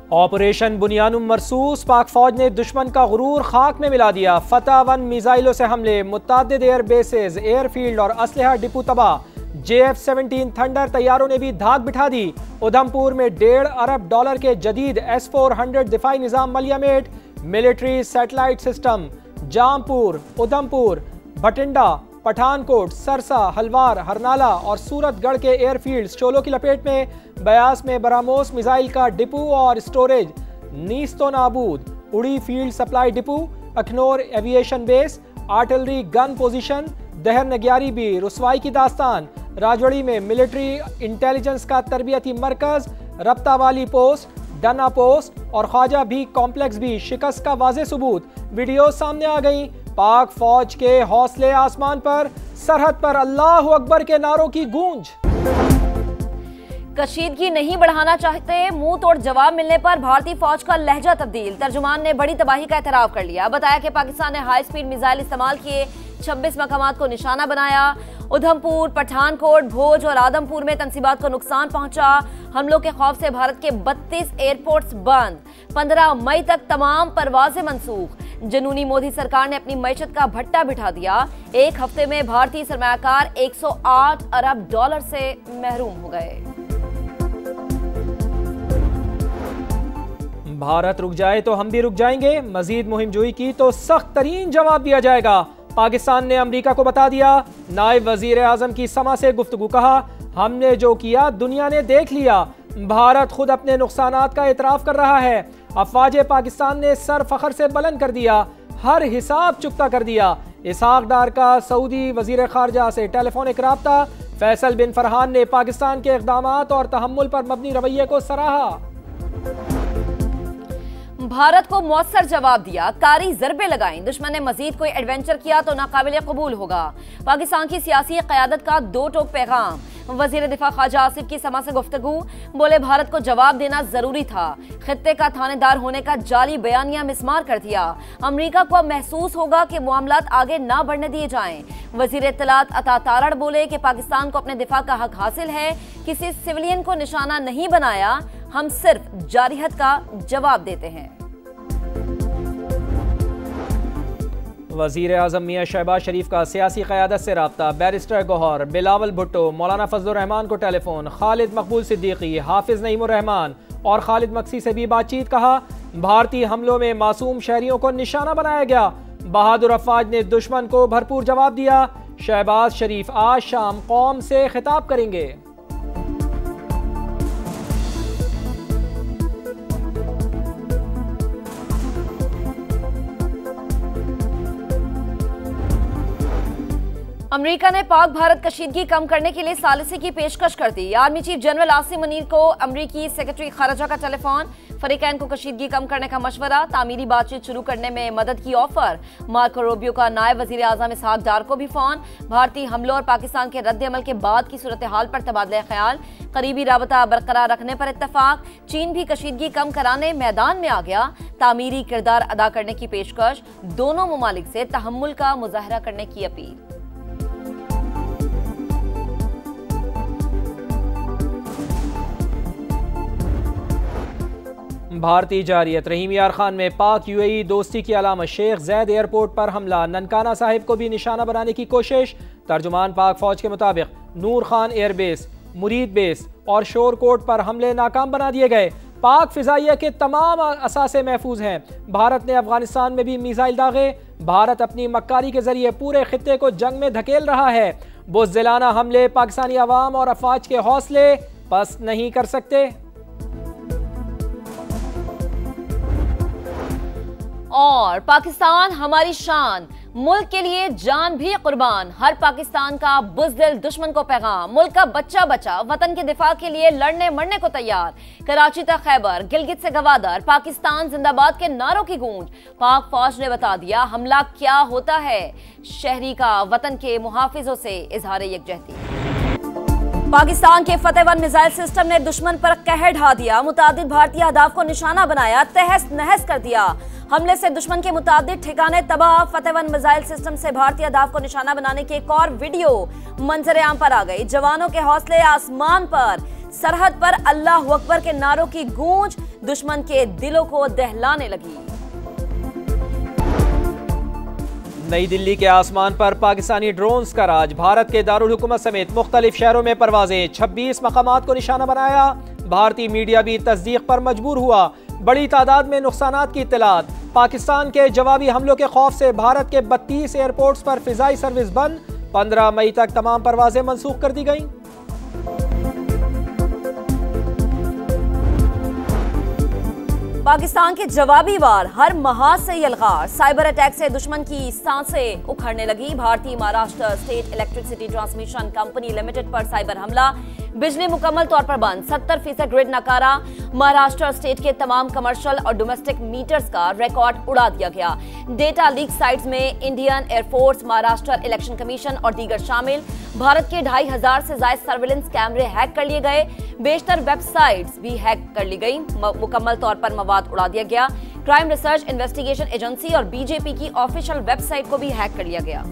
Operation बुनियानुम मरसूस, पाक फौज ने दुश्मन का गुरूर खाक में मिला दिया। फतह 1 मिसाइलों से हमले, मुतअद्दिद एयर बेसेस, एयरफील्ड और असलहा डिपो तबाह। JF-17 थंडर तैयारों ने भी धाक बिठा दी। उधमपुर में $1.5 अरब के जदीद S-400 दिफाई निजाम मलियामेट, military satellite system. Jampur, Udhampur, Bathinda, Pathankot, Sirsa, Halwara, Harnala और सूरतगढ़ के एयरफील्ड चोलों की लपेट में। बयास में बरामोस मिसाइल का डिपो और स्टोरेज नीस्तो नाबूद। Uri field supply depot, Akhnoor aviation base, artillery gun position, दहर नग्यारी भी रुसवाई की दास्तान। राजौड़ी में मिलिट्री इंटेलिजेंस का तरबियती मरकज, रब्ता वाली पोस्ट, डना पोस्ट और ख्वाजा भी कॉम्प्लेक्स भी शिकस्त का वाज़े सबूत। वीडियो सामने आ गई। पाक फौज के हौसले आसमान पर, सरहद पर अल्लाह अकबर के नारों की गूंज। कशीदगी नहीं बढ़ाना चाहते, मुंह तोड़ जवाब मिलने पर भारतीय फौज का लहजा तब्दील। तर्जुमान ने बड़ी तबाही का एतराफ कर लिया। बताया कि पाकिस्तान ने हाई स्पीड मिसाइल इस्तेमाल किए, 26 मकामात को निशाना बनाया। उधमपुर, पठानकोट, भोज और आदमपुर में तंसीबात को नुकसान पहुंचा। हमलों के खौफ से भारत के 32 एयरपोर्ट्स बंद। 15 मई तक तमाम परवाजें मनसूख। जनूनी मोदी सरकार ने अपनी मईशत का भट्टा बिठा दिया। एक हफ्ते में भारतीय सरमायाकार $108 अरब से महरूम हो गए। भारत रुक जाए तो हम भी रुक जाएंगे। मजीद मुहिम जोई की तो सख्त तरीन जवाब दिया जाएगा। पाकिस्तान ने अमेरिका को बता दिया। नायब वजीर आजम की समा से गुफ्तगू, कहा हमने जो किया दुनिया ने देख लिया। भारत खुद अपने नुकसानात का एतराफ कर रहा है। अफवाज पाकिस्तान ने सर फखर से बुलंद कर दिया, हर हिसाब चुकता कर दिया। इसहाक डार का सऊदी वजीर खारजा से टेलीफोनिक राब्ता। फैसल बिन फरहान ने पाकिस्तान के इक़दामात और तहम्मुल पर मबनी रवैये को सराहा। भारत को मौसर जवाब दिया, कारी जरबे लगाई। दुश्मन ने मजीद कोई एडवेंचर किया तो नाकाबिल कबूल होगा। पाकिस्तान की सियासी क़यादत का दो टोक पैगाम। वजीर दिफा ख्वाजा आसिफ की समा से गुफ्तगू, बोले भारत को जवाब देना जरूरी था। खित्ते का थानेदार होने का जाली बयानिया मिसमार कर दिया। अमरीका को अब महसूस होगा कि मामलात आगे ना बढ़ने दिए जाएं। वजीर इत्तलात अता तारड़ बोले कि पाकिस्तान को अपने दिफा का हक हासिल है, किसी सिविलियन को निशाना नहीं बनाया, हम सिर्फ जारिहत का जवाब देते हैं। वज़ीर आज़म मियां शहबाज शरीफ का सियासी क़यादत से रब्ता। बैरिस्टर गौहर, बिलावल भुट्टो, मौलाना फजलुर रहमान को टेलीफोन। खालिद मकबूल सिद्दीकी, हाफिज नईमुर रहमान और खालिद मक्सी से भी बातचीत। कहा भारतीय हमलों में मासूम शहरियों को निशाना बनाया गया। बहादुर अफवाज ने दुश्मन को भरपूर जवाब दिया। शहबाज शरीफ आज शाम कौम से खिताब करेंगे। अमेरिका ने पाक भारत कशीदगी कम करने के लिए सालिसी की पेशकश कर दी। Army chief general Asim Munir को अमरीकी सेक्रेटरी खारजा का टेलीफोन। फरीकैन को कशीदगी कम करने का मशवरा, तामीरी बातचीत शुरू करने में मदद की ऑफर। मार्को रूबियो का नायब वजीर आजम इसहाक डार को भी फोन। भारतीय हमलों और पाकिस्तान के रद्द अमल के बाद की सूरत हाल पर तबादला ख्याल। करीबी राबता बरकरार रखने पर इत्तफाक। चीन भी कशीदगी कम कराने मैदान में आ गया। तामीरी किरदार अदा करने की पेशकश। दोनों ममालिक से तहम्मुल का मुजाहरा करने की अपील। भारतीय जारियत रहीम यार खान में पाक UAE दोस्ती की अलामत। शेख जैद एयरपोर्ट पर हमला, ननकाना साहिब को भी निशाना बनाने की कोशिश। तर्जुमान पाक फौज के मुताबिक नूर खान एयरबेस, मुरीद बेस और शोरकोट पर हमले नाकाम बना दिए गए। पाक फिजाइया के तमाम असासे महफूज हैं। भारत ने अफगानिस्तान में भी मिसाइल दागे। भारत अपनी मक्कारी के जरिए पूरे खित्ते को जंग में धकेल रहा है। बुज़दिलाना हमले पाकिस्तानी अवाम और अफवाज के हौसले पस्त नहीं कर सकते। और पाकिस्तान हमारी शान, मुल्क के लिए जान भी कुर्बान। हर पाकिस्तान का बुज़दिल दुश्मन को पैगाम। मुल्क का बच्चा बच्चा वतन के दिफा के लिए लड़ने मरने को तैयार। कराची तक खैबर, गिलगित से गवादर, पाकिस्तान जिंदाबाद के नारों की गूंज। पाक फौज ने बता दिया हमला क्या होता है। शहरी का वतन के मुहाफिजों से इजहार यकजहती। पाकिस्तान के फतह 1 मिसाइल सिस्टम ने दुश्मन पर कहर ढा दिया। मुतादिद भारतीय अहदाफ को निशाना बनाया, तहस नहस कर दिया। हमले से दुश्मन के मुतादिद ठिकाने तबाह। फतह 1 मिसाइल सिस्टम से भारतीय अहदाफ को निशाना बनाने की एक और वीडियो मंजर आम पर आ गई। जवानों के हौसले आसमान पर, सरहद पर अल्लाह अकबर के नारों की गूंज। दुश्मन के दिलों को दहलाने लगी। नई दिल्ली के आसमान पर पाकिस्तानी ड्रोन्स का राज, भारत के दारुल हुकूमत समेत मुख्तलिफ शहरों में परवाजें, 26 मकामात को निशाना बनाया। भारतीय मीडिया भी तस्दीक पर मजबूर हुआ। बड़ी तादाद में नुकसानात की इत्तलात। पाकिस्तान के जवाबी हमलों के खौफ से भारत के 32 एयरपोर्ट्स पर फिजाई सर्विस बंद। 15 मई तक तमाम परवाजें मनसूख कर दी गईं। पाकिस्तान के जवाबी वार, हर महाज से यलगार, साइबर अटैक से दुश्मन की सांसें उखड़ने लगी। भारतीय Maharashtra state electricity transmission company limited पर साइबर हमला, बिजली मुकम्मल तौर पर बंद, 70% ग्रिड नकारा। महाराष्ट्र स्टेट के तमाम कमर्शियल और डोमेस्टिक मीटर्स का रिकॉर्ड उड़ा दिया गया। डेटा लीक साइट्स में Indian air force, Maharashtra election commission और दीगर शामिल। भारत के 2500 से ज्यादा सर्विलेंस कैमरे हैक कर लिए गए। बेशतर वेबसाइट्स भी हैक कर ली गई। मुकम्मल तौर पर मवाद उड़ा दिया गया। क्राइम रिसर्च इन्वेस्टिगेशन एजेंसी और बीजेपी की ऑफिशियल वेबसाइट को भी हैक कर लिया गया।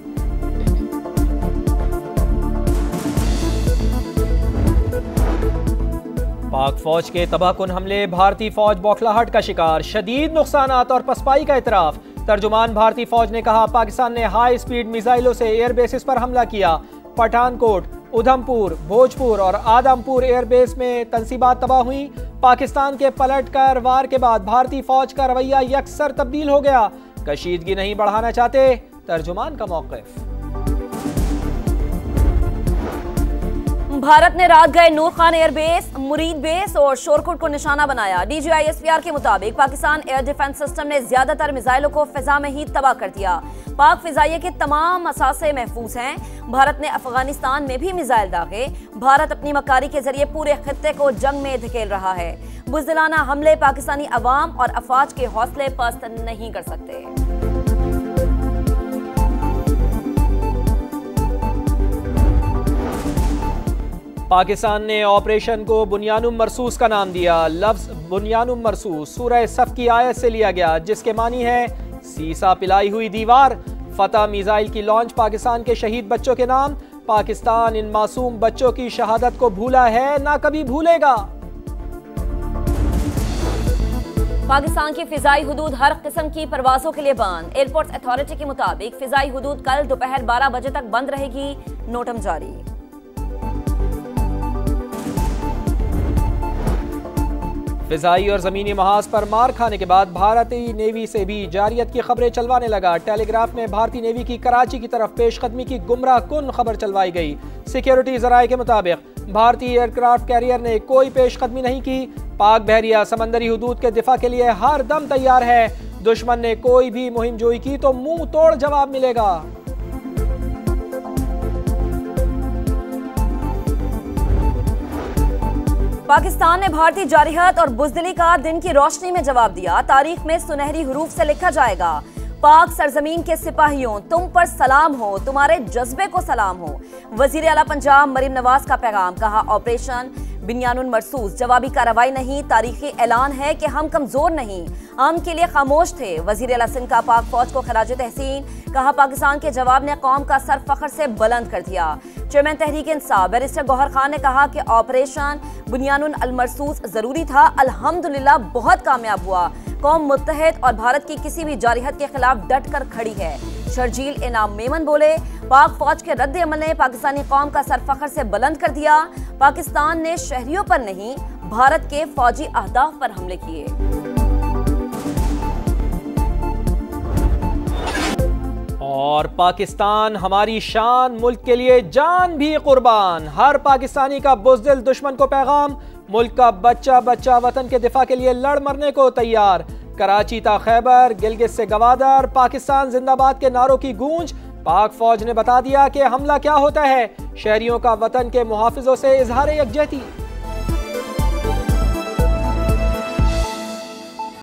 पाक फौज के तबाहकुन हमले, भारतीय फौज बौखलाहट का शिकार, शदीद नुकसानात और पसपाई का इतराफ। तर्जुमान भारतीय फौज ने कहा, पाकिस्तान ने हाई स्पीड मिसाइलों से एयरबेसिस पर हमला किया। पठानकोट, उधमपुर, भोजपुर और आदमपुर एयरबेस में तंसीबात तबाह हुई। पाकिस्तान के पलटकर वार के बाद भारतीय फौज का रवैया यकसर तब्दील हो गया। कशीदगी नहीं बढ़ाना चाहते, तर्जुमान का मौक़िफ़। भारत ने रात गए नूर खान एयरबेस, मुरीद बेस और शोरकुट को निशाना बनाया। DGISPR के मुताबिक पाकिस्तान एयर डिफेंस सिस्टम ने ज्यादातर मिसाइलों को फिजा में ही तबाह कर दिया। पाक फिजाइये के तमाम असासे महफूज हैं। भारत ने अफगानिस्तान में भी मिसाइल दागे। भारत अपनी मक्कारी के जरिए पूरे खित्ते को जंग में धकेल रहा है। बुज़दिलाना हमले पाकिस्तानी अवाम और अफवाज के हौसले पस्त नहीं कर सकते। पाकिस्तान ने ऑपरेशन को बुनियानुम मरसूस का नाम दिया। लफ्ज बुनियानुम मरसूस सूरह सफ की आयत से लिया गया, जिसके मानी है सीसा पिलाई हुई दीवार। फतह मिसाइल की लॉन्च पाकिस्तान के शहीद बच्चों के नाम। पाकिस्तान इन मासूम बच्चों की शहादत को भूला है, ना कभी भूलेगा। पाकिस्तान की फिजाई हुदूद हर किस्म की परवाजों के लिए बंद। एयरपोर्ट अथॉरिटी के मुताबिक फिजाई हुदूद कल दोपहर 12 बजे तक बंद रहेगी। नोटम जारी। फिजाई और जमीनी महाज पर मार खाने के बाद भारतीय नेवी से भी जारियत की खबरें चलवाने लगा। टेलीग्राफ में भारतीय नेवी की कराची की तरफ पेशकदमी की गुमराह कुन खबर चलवाई गई। सिक्योरिटी जराये के मुताबिक भारतीय एयरक्राफ्ट कैरियर ने कोई पेशकदमी नहीं की। पाक बहरिया समंदरी हुदूद के दिफा के लिए हर दम तैयार है। दुश्मन ने कोई भी मुहिम जोई की तो मुंह तोड़ जवाब मिलेगा। पाकिस्तान ने भारतीय जारिहत और बुज़दिली का दिन की रोशनी में जवाब दिया। तारीख में सुनहरी हुरूफ से लिखा जाएगा, पाक सरजमीन के सिपाहियों, तुम पर सलाम हो, तुम्हारे जज्बे को सलाम हो। वजीर आला पंजाब मरीम नवाज का पैगाम, कहा ऑपरेशन बुनियानुल मरसूस जवाबी कार्रवाई नहीं, तारीखी ऐलान है कि हम कमजोर नहीं, आम के लिए खामोश थे। वजीर आला सिंध का पाक फौज को खराज तहसीन, कहा पाकिस्तान के जवाब ने कौम का सर फख्र से बुलंद कर दिया। चेयरमैन तहरीक इंसाफ बैरिस्टर गौहर खान ने कहा कि ऑपरेशन बुनियानुल मरसूस जरूरी था, अल्हम्दुलिल्लाह बहुत कामयाब हुआ। कौम मुत्तहद और भारत की किसी भी जारिहत के खिलाफ डट कर खड़ी है। शर्जील इनाम मेमन बोले, पाक फौज के रद्द अमल ने पाकिस्तानी कौम का सर फख्र से बुलंद कर दिया। पाकिस्तान ने शहरियों पर नहीं, भारत के फौजी अहदाफ पर हमले किए। और पाकिस्तान हमारी शान, मुल्क के लिए जान भी कुर्बान। हर पाकिस्तानी का बुज़दिल दुश्मन को पैगाम, मुल्क का बच्चा बच्चा वतन के दिफा के लिए लड़ मरने को तैयार। कराची ता खैबर, गिलगित से गवादर, पाकिस्तान जिंदाबाद के नारों की गूंज। पाक फौज ने बता दिया कि हमला क्या होता है। शहरियों का वतन के मुहाफिजों से इजहार यकजहती।